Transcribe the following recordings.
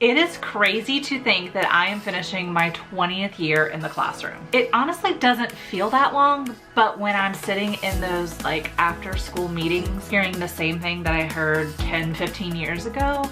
It is crazy to think that I am finishing my 20th year in the classroom. It honestly doesn't feel that long, but when I'm sitting in those like after school meetings, hearing the same thing that I heard 10, 15 years ago,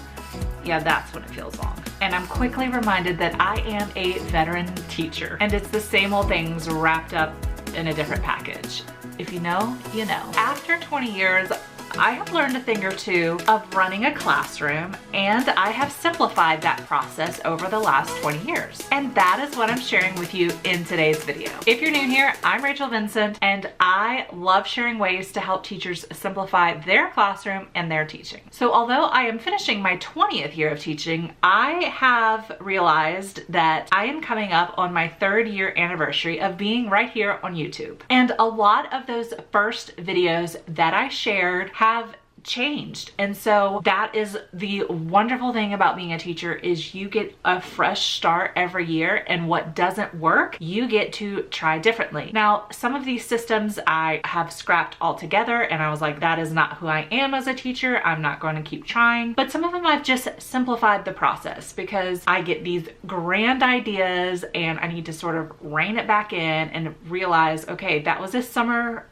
yeah, that's when it feels long. And I'm quickly reminded that I am a veteran teacher, and it's the same old things wrapped up in a different package. If you know, you know. After 20 years, I have learned a thing or two of running a classroom, and I have simplified that process over the last 20 years. And that is what I'm sharing with you in today's video. If you're new here, I'm Rachel Vincent, and I love sharing ways to help teachers simplify their classroom and their teaching. So although I am finishing my 20th year of teaching, I have realized that I am coming up on my 3rd year anniversary of being right here on YouTube. And a lot of those first videos that I shared have changed. And so that is the wonderful thing about being a teacher, is you get a fresh start every year, and what doesn't work, you get to try differently. Now, some of these systems I have scrapped altogether, and I was like, that is not who I am as a teacher. I'm not going to keep trying. But some of them I've just simplified the process because I get these grand ideas and I need to sort of rein it back in and realize, okay, that was a summer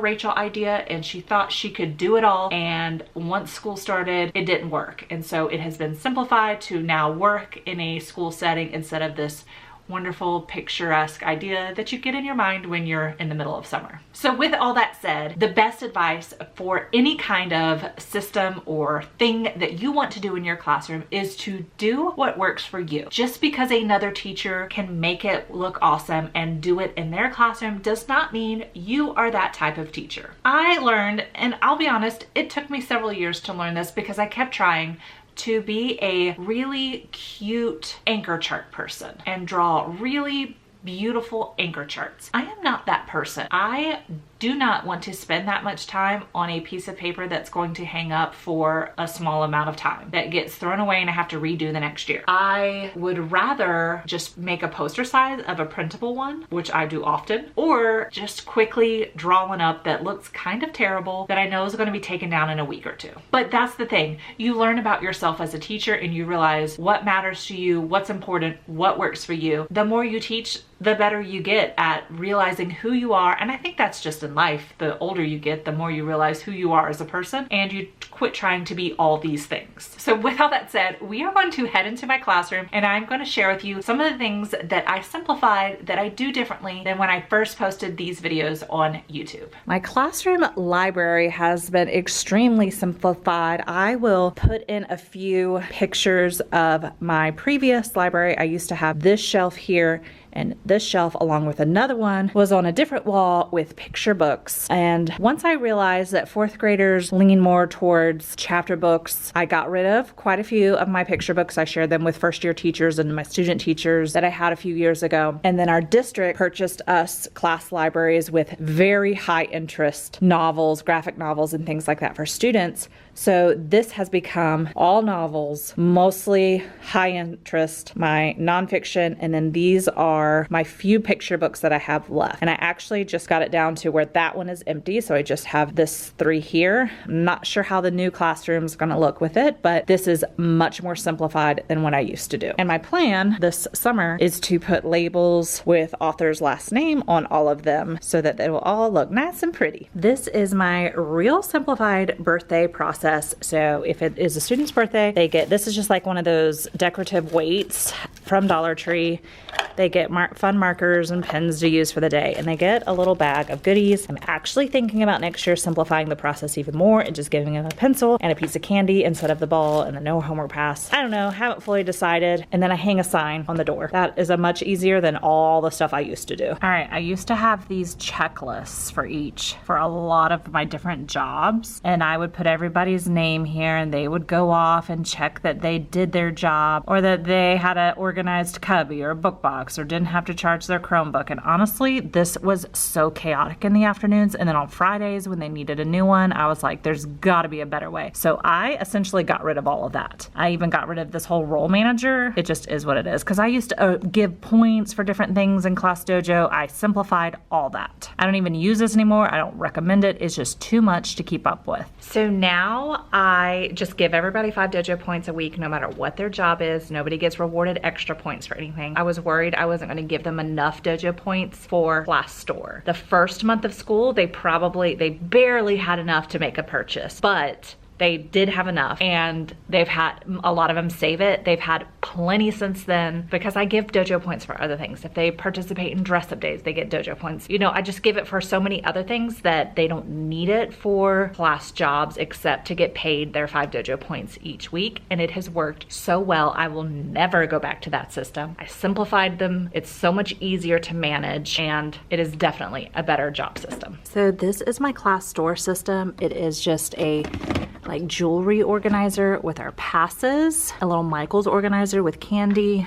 Rachel idea, and she thought she could do it all. And once school started, it didn't work. And so it has been simplified to now work in a school setting instead of this wonderful picturesque idea that you get in your mind when you're in the middle of summer. So with all that said, the best advice for any kind of system or thing that you want to do in your classroom is to do what works for you. Just because another teacher can make it look awesome and do it in their classroom does not mean you are that type of teacher. I learned, and I'll be honest, it took me several years to learn this because I kept trying to be a really cute anchor chart person and draw really beautiful anchor charts. I am not that person. I do not want to spend that much time on a piece of paper that's going to hang up for a small amount of time that gets thrown away and I have to redo the next year. I would rather just make a poster size of a printable one, which I do often, or just quickly draw one up that looks kind of terrible that I know is going to be taken down in a week or two. But that's the thing. You learn about yourself as a teacher and you realize what matters to you, what's important, what works for you. The more you teach, the better you get at realizing who you are. And I think that's just in life. The older you get, the more you realize who you are as a person, and you quit trying to be all these things. So with all that said, we are going to head into my classroom, and I'm going to share with you some of the things that I simplified that I do differently than when I first posted these videos on YouTube. My classroom library has been extremely simplified. I will put in a few pictures of my previous library. I used to have this shelf here, and this shelf along with another one was on a different wall with picture books. And once I realized that 4th graders lean more towards chapter books, I got rid of quite a few of my picture books. I shared them with 1st year teachers and my student teachers that I had a few years ago. And then our district purchased us class libraries with very high interest novels, graphic novels, and things like that for students. So this has become all novels, mostly high interest, my nonfiction, and then these are my few picture books that I have left. And I actually just got it down to where that one is empty, so I just have this 3 here. I'm not sure how the new classroom is going to look with it, but this is much more simplified than what I used to do. And my plan this summer is to put labels with author's last name on all of them so that they will all look nice and pretty. This is my real simplified birthday process. So if it is a student's birthday, they get, this is just like one of those decorative weights from Dollar Tree. They get fun markers and pens to use for the day, and they get a little bag of goodies. I'm actually thinking about next year simplifying the process even more and just giving them a pencil and a piece of candy instead of the ball and the no homework pass. I don't know, haven't fully decided. And then I hang a sign on the door. That is a much easier than all the stuff I used to do. All right, I used to have these checklists for a lot of my different jobs, and I would put everybody's name here and they would go off and check that they did their job, or that they had an organized cubby or a book box, or didn't have to charge their Chromebook. And honestly, this was so chaotic in the afternoons, and then on Fridays when they needed a new one, I was like, there's gotta be a better way. So I essentially got rid of all of that. I even got rid of this whole role manager. It just is what it is. Because I used to give points for different things in Class Dojo. I simplified all that. I don't even use this anymore. I don't recommend it. It's just too much to keep up with. So now I just give everybody 5 dojo points a week, no matter what their job is. Nobody gets rewarded extra points for anything. I was worried I wasn't going to give them enough dojo points for Class Store. The first month of school, they barely had enough to make a purchase, but they did have enough, and they've had a lot of them save it. They've had plenty since then because I give dojo points for other things. If they participate in dress up days, they get dojo points. You know, I just give it for so many other things that they don't need it for class jobs except to get paid their 5 dojo points each week. And it has worked so well. I will never go back to that system. I simplified them. It's so much easier to manage, and it is definitely a better job system. So this is my Class Store system. It is just a like jewelry organizer with our passes, a little Michael's organizer with candy,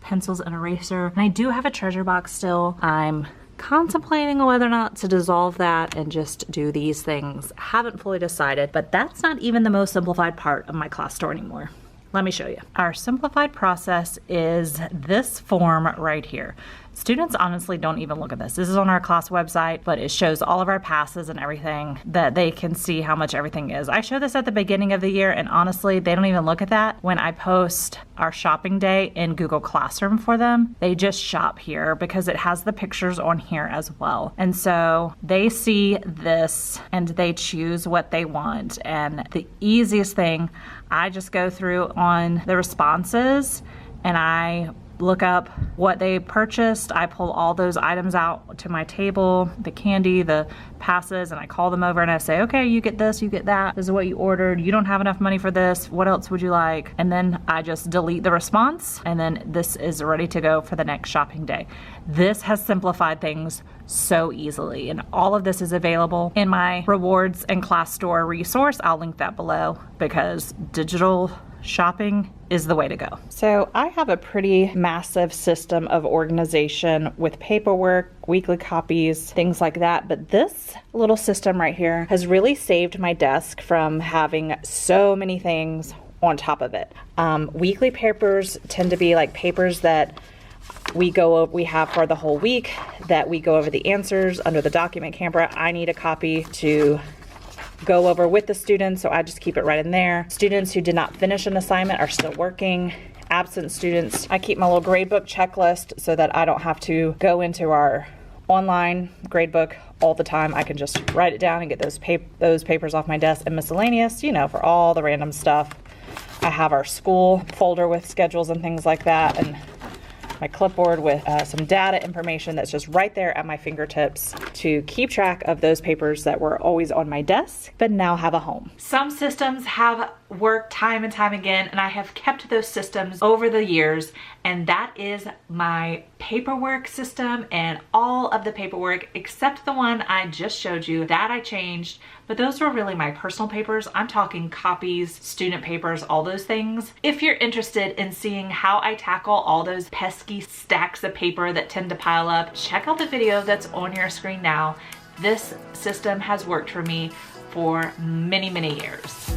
pencils, and eraser. And I do have a treasure box still. I'm contemplating whether or not to dissolve that and just do these things. Haven't fully decided, but that's not even the most simplified part of my Class Store anymore. Let me show you. Our simplified process is this form right here. Students honestly don't even look at this. This is on our class website, but it shows all of our passes and everything that they can see how much everything is. I show this at the beginning of the year, and honestly, they don't even look at that. When I post our shopping day in Google Classroom for them, they just shop here because it has the pictures on here as well. And so they see this and they choose what they want. And the easiest thing, I just go through on the responses and I look up what they purchased. I pull all those items out to my table, the candy, the passes, and I call them over and I say, okay, you get this, you get that. This is what you ordered. You don't have enough money for this. What else would you like? And then I just delete the response, and then this is ready to go for the next shopping day. This has simplified things so easily, and all of this is available in my rewards and Class Store resource. I'll link that below because digital shopping is the way to go. So I have a pretty massive system of organization with paperwork, weekly copies, things like that. But this little system right here has really saved my desk from having so many things on top of it. Weekly papers tend to be like papers that we have for the whole week, that we go over the answers under the document camper. I need a copy to go over with the students, so I just keep it right in there. Students who did not finish an assignment are still working. Absent students, I keep my little gradebook checklist so that I don't have to go into our online gradebook all the time. I can just write it down and get those papers off my desk. And miscellaneous, you know, for all the random stuff. I have our school folder with schedules and things like that, and my clipboard with some data information that's just right there at my fingertips to keep track of those papers that were always on my desk but now have a home. Some systems have worked time and time again, and I have kept those systems over the years, and that is my paperwork system, and all of the paperwork except the one I just showed you that I changed, but those were really my personal papers. I'm talking copies, student papers, all those things. If you're interested in seeing how I tackle all those pesky stacks of paper that tend to pile up, check out the video that's on your screen now. This system has worked for me for many, many years.